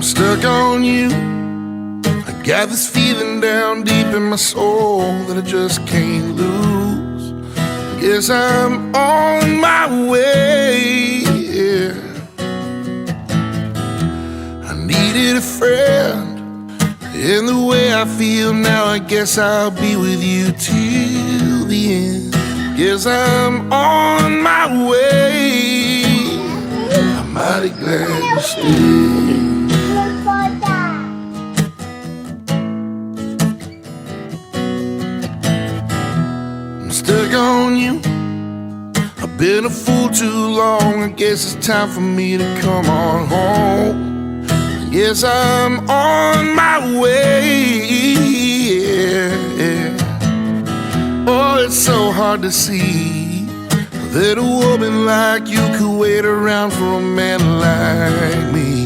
I'm stuck on you. I got this feeling down deep in my soul that I just can't lose. Guess I'm on my way, yeah. I needed a friend, and the way I feel now, I guess I'll be with you till the end. Guess I'm on my way. I'm mighty glad you stayed. I'm stuck on you. I've been a fool too long. I guess it's time for me to come on home. Yes, I'm on my way, yeah. Oh, it's so hard to see that a woman like you could wait around for a man like me.